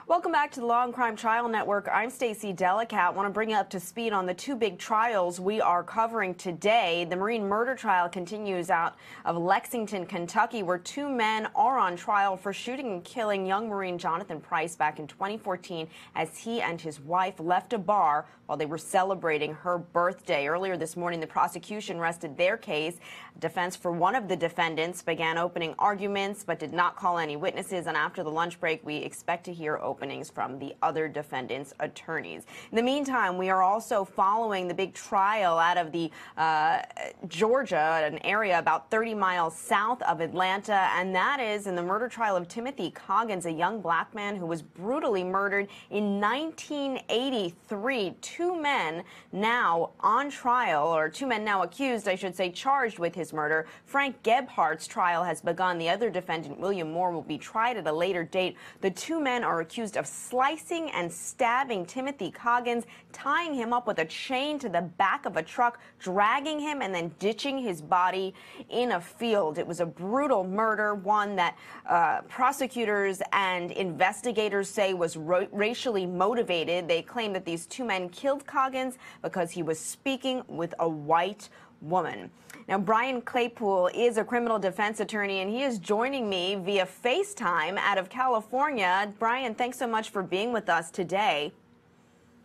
Welcome back to the Law and Crime Trial Network. I'm Stacey Delikat. I want to bring you up to speed on the two big trials we are covering today. The Marine murder trial continues out of Lexington, Kentucky, where two men are on trial for shooting and killing young Marine Jonathan Price back in 2014 as he and his wife left a bar while they were celebrating her birthday. Earlier this morning, the prosecution rested their case. Defense for one of the defendants began opening arguments but did not call any witnesses, and after the lunch break, we expect to hear openings from the other defendants' attorneys. In the meantime, we are also following the big trial out of the Georgia, an area about 30 miles south of Atlanta, and that is in the murder trial of Timothy Coggins, a young black man who was brutally murdered in 1983. Two men now on trial, or two men now accused, I should say, charged with his murder. Frank Gebhardt's trial has begun. The other defendant, William Moore, will be tried at a later date. The two men are accused of slicing and stabbing Timothy Coggins, tying him up with a chain to the back of a truck, dragging him, and then ditching his body in a field. It was a brutal murder, one that prosecutors and investigators say was racially motivated. They claim that these two men killed Coggins because he was speaking with a white woman. Now, Brian Claypool is a criminal defense attorney, and he is joining me via FaceTime out of California. Brian, thanks so much for being with us today.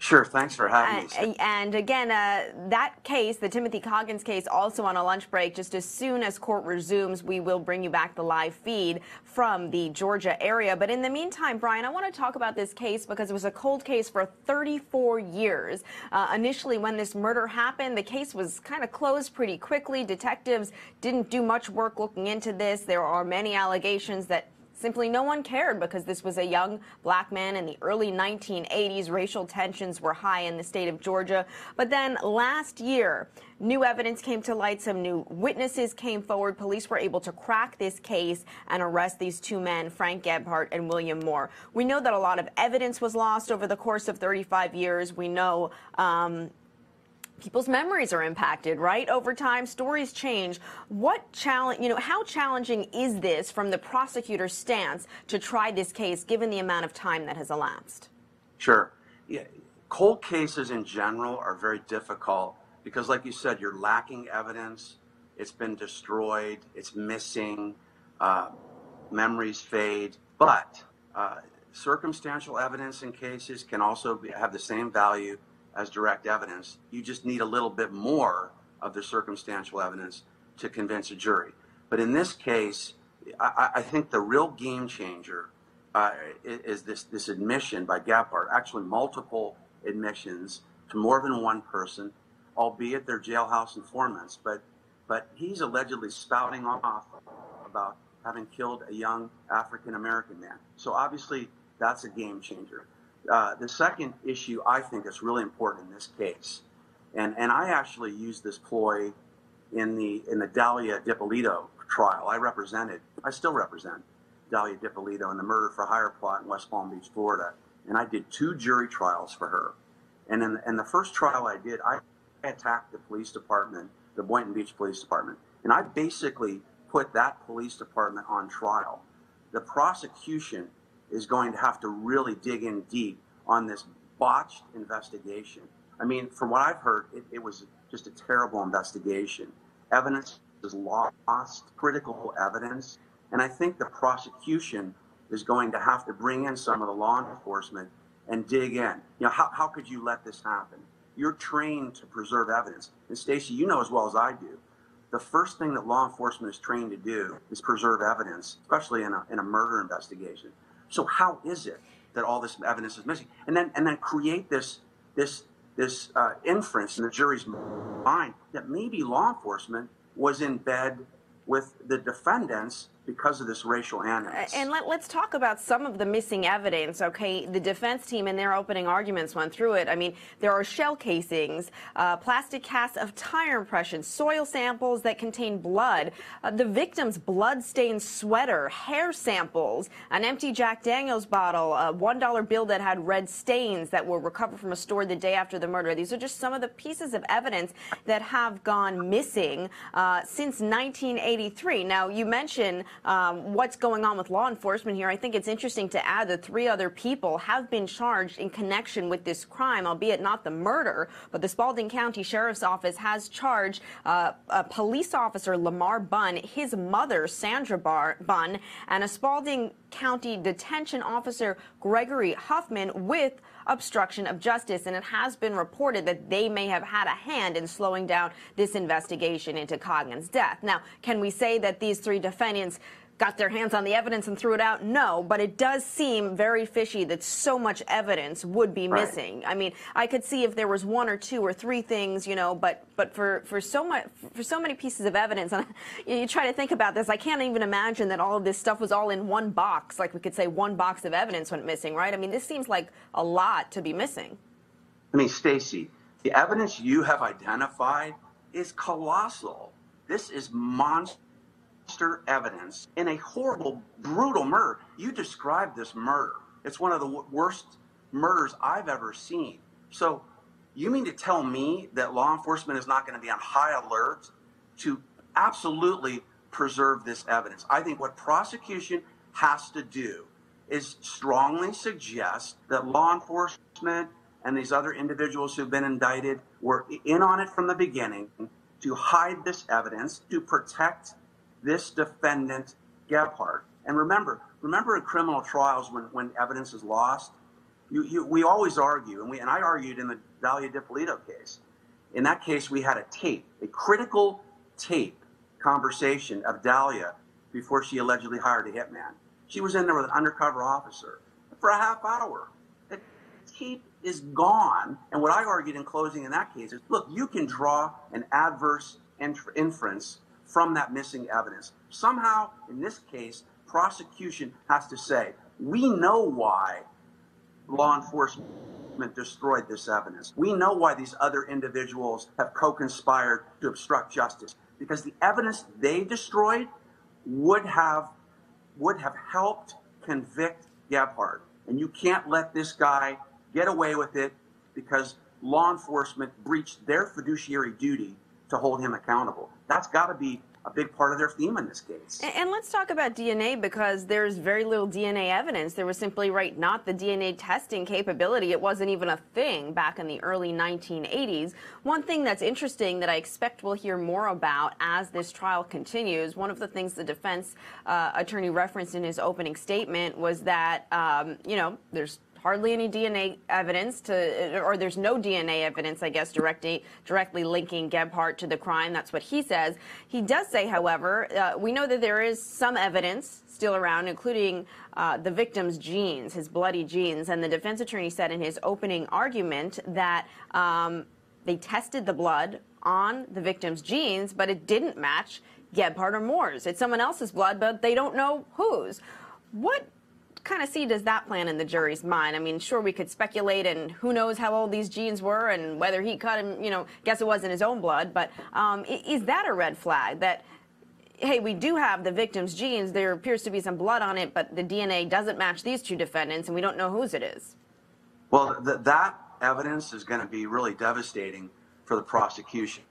Sure, thanks for having me. And again, that case, the Timothy Coggins case, also on a lunch break. Just as soon as court resumes, we will bring you back the live feed from the Georgia area. But in the meantime, Brian, I want to talk about this case because it was a cold case for 34 years. Initially, when this murder happened, the case was kind of closed pretty quickly. Detectives didn't do much work looking into this. There are many allegations that simply no one cared because this was a young black man in the early 1980s. Racial tensions were high in the state of Georgia. But then last year, new evidence came to light. Some new witnesses came forward. Police were able to crack this case and arrest these two men, Frank Gebhardt and William Moore. We know that a lot of evidence was lost over the course of 35 years. We know people's memories are impacted, right? Over time, stories change. How challenging is this from the prosecutor's stance to try this case, given the amount of time that has elapsed? Sure. Yeah. Cold cases in general are very difficult because, like you said, you're lacking evidence. It's been destroyed. It's missing. Memories fade. But circumstantial evidence in cases can also have the same value as direct evidence. You just need a little bit more of the circumstantial evidence to convince a jury. But in this case, I think the real game changer is this admission by Gebhardt, actually multiple admissions to more than one person, albeit they're jailhouse informants. But he's allegedly spouting off about having killed a young African-American man. So obviously that's a game changer. The second issue I think is really important in this case, and I actually used this ploy in the Dalia Dippolito trial. I still represent Dalia Dippolito in the murder for hire plot in West Palm Beach, Florida, and I did 2 jury trials for her. And in the first trial I did, I attacked the police department, the Boynton Beach Police Department, and I basically put that police department on trial. The prosecution is going to have to really dig in deep on this botched investigation. I mean, from what I've heard, it was just a terrible investigation. Evidence is lost, critical evidence, and I think the prosecution is going to have to bring in some of the law enforcement and dig in. You know, how could you let this happen? You're trained to preserve evidence. And Stacey, you know as well as I do, the first thing that law enforcement is trained to do is preserve evidence, especially in a murder investigation. So how is it that all this evidence is missing? And then create this inference in the jury's mind that maybe law enforcement was in bed with the defendants because of this racial animus. And let's talk about some of the missing evidence, okay? The defense team in their opening arguments went through it. I mean, there are shell casings, plastic casts of tire impressions, soil samples that contain blood, the victim's blood-stained sweater, hair samples, an empty Jack Daniels bottle, a $1 bill that had red stains that were recovered from a store the day after the murder. These are just some of the pieces of evidence that have gone missing since 1983. Now, you mentioned what's going on with law enforcement here, I think it's interesting to add that 3 other people have been charged in connection with this crime, albeit not the murder. But the Spalding County Sheriff's Office has charged a police officer, Lamar Bunn, his mother, Sandra Bunn, and a Spalding County detention officer, Gregory Huffman, with obstruction of justice. And it has been reported that they may have had a hand in slowing down this investigation into Coggins' death. Now, can we say that these 3 defendants got their hands on the evidence and threw it out? No, but it does seem very fishy that so much evidence would be missing. I mean, I could see if there was 1 or 2 or 3 things, you know, but for so many pieces of evidence, and you try to think about this, I can't even imagine that all of this stuff was all in one box, like we could say 1 box of evidence went missing, right? I mean, this seems like a lot to be missing. I mean, Stacey, the evidence you have identified is colossal. This is monster evidence in a horrible, brutal murder. You described this murder. It's one of the worst murders I've ever seen. So you mean to tell me that law enforcement is not going to be on high alert to absolutely preserve this evidence? I think what prosecution has to do is strongly suggest that law enforcement and these other individuals who've been indicted were in on it from the beginning to hide this evidence, to protect this defendant, Gebhardt. And remember in criminal trials when evidence is lost, we always argue, and I argued in the Dalia DiPolito case. In that case, we had a tape, a critical tape conversation of Dalia before she allegedly hired a hitman. She was in there with an undercover officer for a half hour. The tape is gone. And what I argued in closing in that case is, look, you can draw an adverse inference from that missing evidence. Somehow, in this case, prosecution has to say, we know why law enforcement destroyed this evidence. We know why these other individuals have co-conspired to obstruct justice, because the evidence they destroyed would have helped convict Gebhardt. And you can't let this guy get away with it because law enforcement breached their fiduciary duty to hold him accountable. That's got to be a big part of their theme in this case. And let's talk about DNA, because there's very little DNA evidence. There was simply not the DNA testing capability. It wasn't even a thing back in the early 1980s. One thing that's interesting that I expect we'll hear more about as this trial continues, one of the things the defense attorney referenced in his opening statement was that, there's hardly any DNA evidence or there's no DNA evidence, I guess, directly linking Gebhardt to the crime. That's what he says. He does say, however, we know that there is some evidence still around, including the victim's genes, his bloody genes. And the defense attorney said in his opening argument that they tested the blood on the victim's genes, but it didn't match Gebhardt or Moore's. It's someone else's blood, but they don't know whose. What kind of seed does that plant in the jury's mind? I mean, sure, we could speculate, and who knows how old these genes were and whether he cut him, guess it wasn't his own blood. But is that a red flag that, hey, we do have the victim's genes, there appears to be some blood on it, but the DNA doesn't match these 2 defendants, and we don't know whose it is? Well, that evidence is going to be really devastating for the prosecution,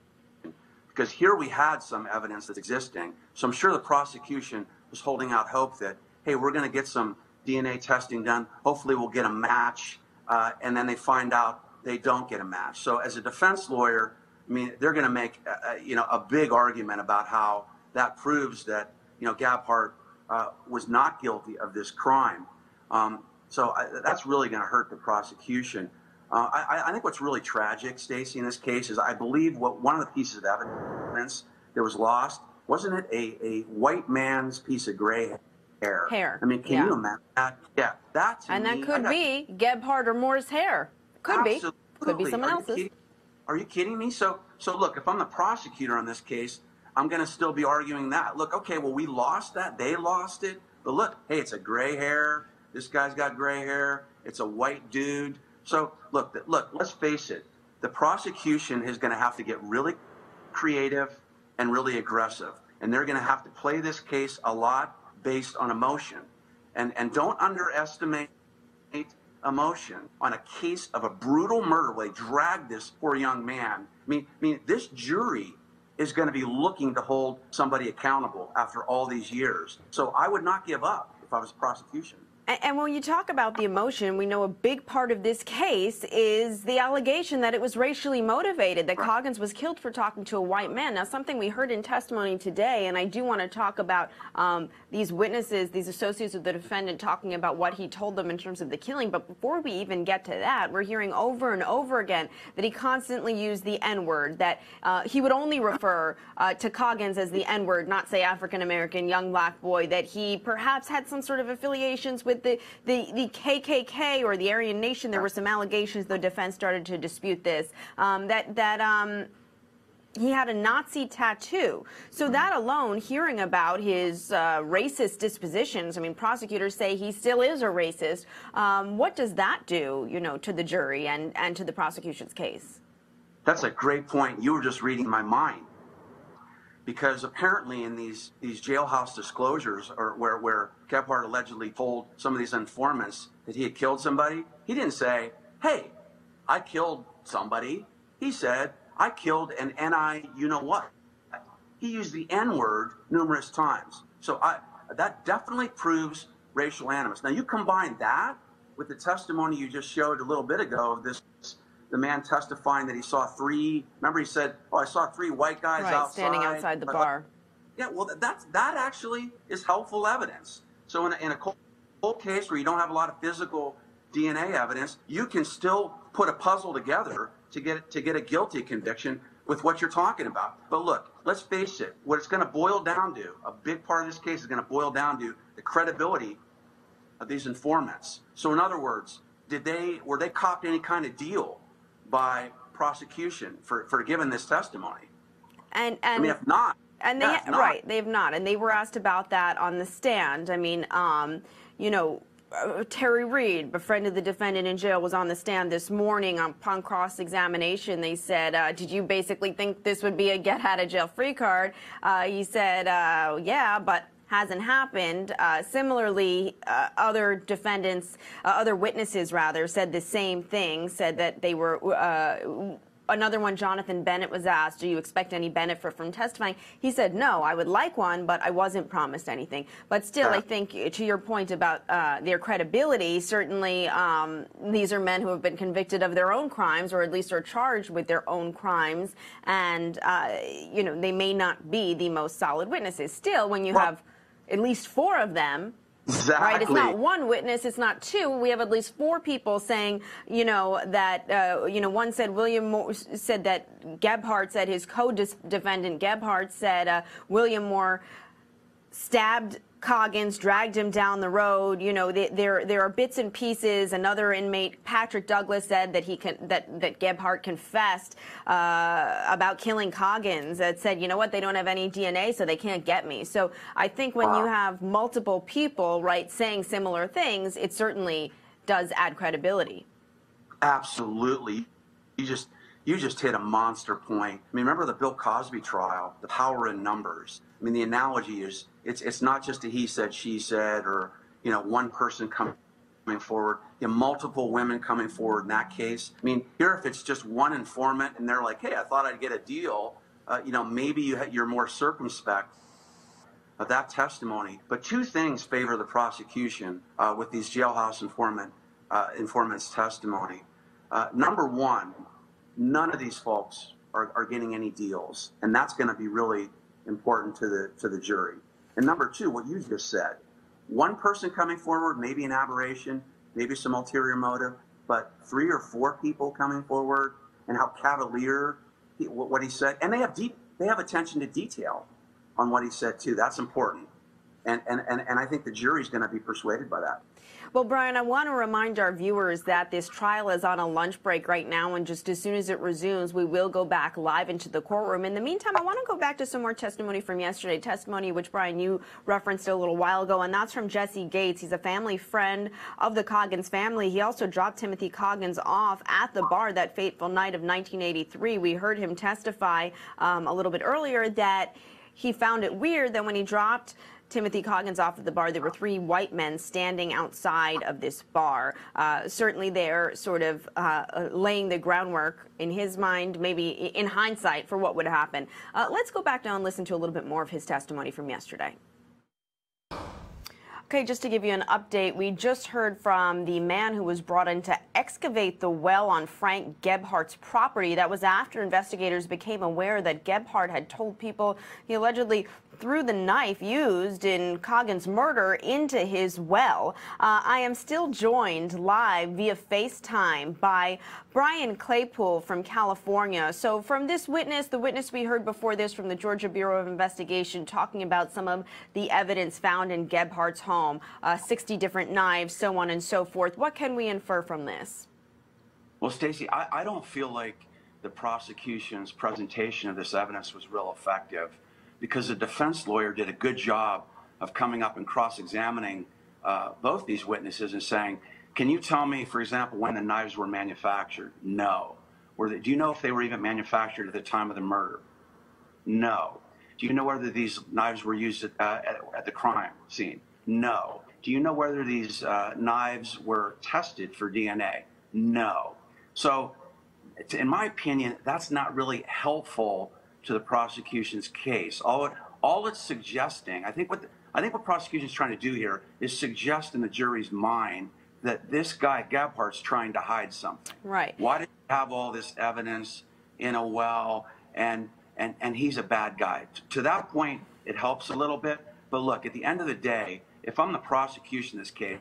because here we had some evidence that's existing. So I'm sure the prosecution was holding out hope that, hey, we're going to get some DNA testing done. Hopefully we'll get a match. And then they find out they don't get a match. So as a defense lawyer, I mean, they're going to make, a big argument about how that proves that, Gebhardt was not guilty of this crime. So that's really going to hurt the prosecution. I think what's really tragic, Stacey, in this case is I believe one of the pieces of evidence that was lost, wasn't it a white man's piece of gray hair? I mean, can you imagine that? Yeah, that to and me, that could be Gebhardt or Moore's hair. Could be. Could be someone else's. Are you kidding me? So look, if I'm the prosecutor on this case, I'm going to still be arguing that. Look, okay, well, we lost that. They lost it. But look, hey, it's a gray hair. This guy's got gray hair. It's a white dude. So look, let's face it. The prosecution is going to have to get really creative and really aggressive. And they're going to have to play this case a lot based on emotion. And don't underestimate emotion on a case of a brutal murder where they dragged this poor young man. I mean, this jury is going to be looking to hold somebody accountable after all these years. So I would not give up if I was prosecution. And when you talk about the emotion, we know a big part of this case is the allegation that it was racially motivated, that Coggins was killed for talking to a white man. Now, something we heard in testimony today, and I do want to talk about these witnesses, these associates of the defendant talking about what he told them in terms of the killing. But before we even get to that, we're hearing over and over again that he constantly used the N-word, that he would only refer to Coggins as the N-word, not say African-American, young black boy, that he perhaps had some sort of affiliations with the KKK or the Aryan Nation. There were some allegations, the defense started to dispute this, that he had a Nazi tattoo. So that alone, hearing about his racist dispositions, I mean, prosecutors say he still is a racist. What does that do, you know, to the jury and to the prosecution's case? That's a great point. You were just reading my mind. Because apparently in these jailhouse disclosures, or where Gebhardt allegedly told some of these informants that he had killed somebody, he didn't say, hey, I killed somebody. He said, I killed an you-know-what. He used the N-word numerous times. So that definitely proves racial animus. Now, you combine that with the testimony you just showed a little bit ago of the man testifying that he saw three, remember he said, oh, I saw three white guys outside. Standing outside the bar. Yeah, well, that actually is helpful evidence. So in a cold case where you don't have a lot of physical DNA evidence, you can still put a puzzle together to get a guilty conviction with what you're talking about. But look, let's face it, what it's going to boil down to, a big part of this case is going to boil down to the credibility of these informants. So in other words, were they copped any kind of deal by prosecution for giving this testimony? And I mean, if not, and they have not, and they were asked about that on the stand. I mean, you know, Terry Reed, befriended the defendant in jail, was on the stand this morning. Upon cross-examination, they said, did you basically think this would be a get-out-of-jail-free card? He said, yeah, but hasn't happened. Similarly, other defendants, other witnesses rather, said the same thing, said that they were, another one, Jonathan Bennett, was asked, do you expect any benefit from testifying? He said, no, I would like one, but I wasn't promised anything. But still, I think, to your point about their credibility, certainly these are men who have been convicted of their own crimes, or at least are charged with their own crimes, and, you know, they may not be the most solid witnesses. Still, when you have at least four of them, exactly. Right? It's not one witness, it's not two. We have at least four people saying, you know, that, you know, one said William Moore said that Gebhardt said, his co-defendant Gebhardt said William Moore stabbed Coggins, dragged him down the road. You know, there are bits and pieces. Another inmate, Patrick Douglas, said that that Gebhardt confessed about killing Coggins. That said, you know what, they don't have any DNA, so they can't get me. So I think when you have multiple people, right, saying similar things, it certainly does add credibility. Absolutely. You just hit a monster point. I mean, remember the Bill Cosby trial, the power in numbers. I mean, the analogy is it's not just a he said, she said, or, you know, one person coming forward. You know, multiple women coming forward in that case. I mean, here if it's just one informant and they're like, hey, I thought I'd get a deal, you know, maybe you're more circumspect of that testimony. But two things favor the prosecution with these jailhouse informants' testimony. Number one, none of these folks are getting any deals, and that's going to be really important to the jury. And number two, what you just said, one person coming forward, maybe an aberration, maybe some ulterior motive, but three or four people coming forward, and how cavalier what he said, and they have attention to detail on what he said too. That's important, and I think the jury's going to be persuaded by that. Well, Brian, I want to remind our viewers that this trial is on a lunch break right now, and just as soon as it resumes, we will go back live into the courtroom. In the meantime, I want to go back to some more testimony from yesterday, testimony which, Brian, you referenced a little while ago, and that's from Jesse Gates. He's a family friend of the Coggins family. He also dropped Timothy Coggins off at the bar that fateful night of 1983. We heard him testify a little bit earlier that he found it weird that when he dropped Timothy Coggins off at the bar, there were 3 white men standing outside of this bar. Certainly they're sort of laying the groundwork in his mind, maybe in hindsight, for what would happen. Let's go back now and listen to a little bit more of his testimony from yesterday. Okay, just to give you an update, we just heard from the man who was brought in to excavate the well on Frank Gebhardt's property. That was after investigators became aware that Gebhardt had told people he allegedly threw the knife used in Coggins' murder into his well. I am still joined live via FaceTime by Brian Claypool from California. So from this witness, the witness we heard before this from the Georgia Bureau of Investigation, talking about some of the evidence found in Gebhardt's home, 60 different knives, so on and so forth. What can we infer from this? Well, Stacey, I don't feel like the prosecution's presentation of this evidence was real effective, because the defense lawyer did a good job of coming up and cross-examining both these witnesses and saying, can you tell me, for example, when the knives were manufactured? No. Do you know if they were even manufactured at the time of the murder? No. Do you know whether these knives were used at the crime scene? No. Do you know whether these knives were tested for DNA? No. So, in my opinion, that's not really helpful to the prosecution's case. All it's suggesting, I think what prosecution's trying to do here is suggest in the jury's mind that this guy Gebhardt's trying to hide something. Right. Why did he have all this evidence in a well, and he's a bad guy? To that point, it helps a little bit. But look, at the end of the day, if I'm the prosecution in this case,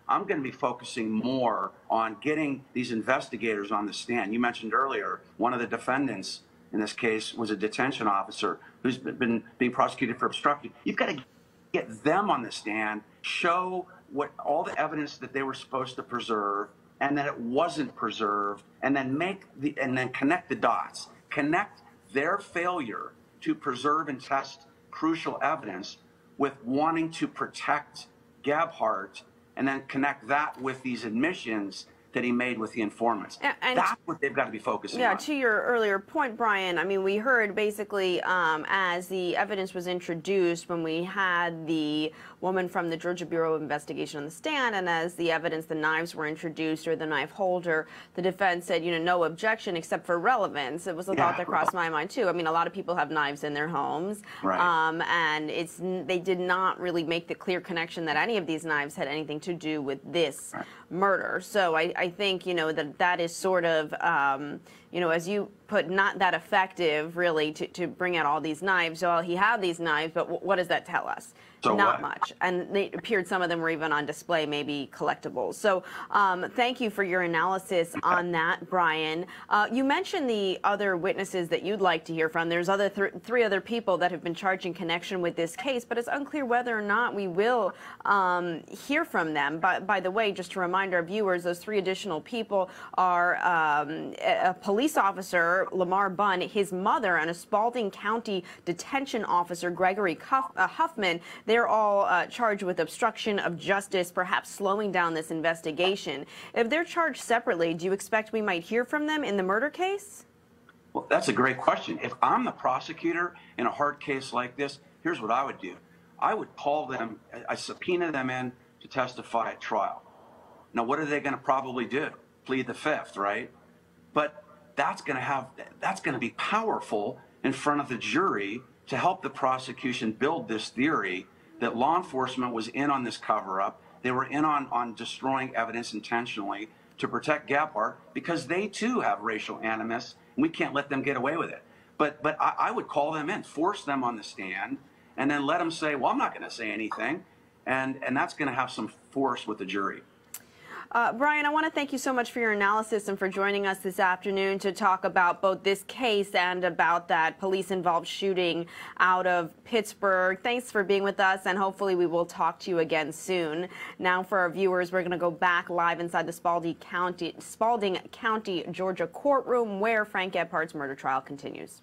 I'm going to be focusing more on getting these investigators on the stand. You mentioned earlier, one of the defendants in this case was a detention officer who's been being prosecuted for obstruction. You've got to get them on the stand, show what all the evidence that they were supposed to preserve and that it wasn't preserved, and then connect the dots. Connect their failure to preserve and test crucial evidence with wanting to protect Gebhardt, and then connect that with these admissions that he made with the informants. And that's what they've got to be focusing on. Yeah, to your earlier point, Brian, I mean, we heard basically as the evidence was introduced, when we had the woman from the Georgia Bureau of Investigation on the stand, and as the evidence, the knives were introduced, or the knife holder, the defense said, you know, no objection except for relevance. It was a thought that crossed my mind too. I mean, a lot of people have knives in their homes, right. And they did not really make the clear connection that any of these knives had anything to do with this murder. So I think, you know, that is sort of, you know, as you put, not that effective really to bring out all these knives. Well, he had these knives, but what does that tell us? So not much. And it appeared some of them were even on display, maybe collectibles. So thank you for your analysis on that, Brian. You mentioned the other witnesses that you'd like to hear from. There's three other people that have been charged in connection with this case, but it's unclear whether or not we will hear from them. By the way, just to remind our viewers, those 3 additional people are a police officer, Lamar Bunn, his mother, and a Spalding County detention officer, Gregory Huffman. They're all charged with obstruction of justice, perhaps slowing down this investigation. If they're charged separately, do you expect we might hear from them in the murder case? Well, that's a great question. If I'm the prosecutor in a hard case like this, here's what I would do. I would call them, I subpoena them in to testify at trial. Now, what are they going to probably do? Plead the fifth, right? But that's going to be powerful in front of the jury to help the prosecution build this theory that law enforcement was in on this cover-up. They were in on destroying evidence intentionally to protect Gebhardt, because they too have racial animus, and we can't let them get away with it. But I would call them in, force them on the stand, and then let them say, well, I'm not going to say anything, and that's going to have some force with the jury. Brian, I want to thank you so much for your analysis and for joining us this afternoon to talk about both this case and about that police-involved shooting out of Pittsburgh. Thanks for being with us, and hopefully we will talk to you again soon. Now, for our viewers, we're going to go back live inside the Spalding County, Georgia courtroom, where Frank Gebhardt's murder trial continues.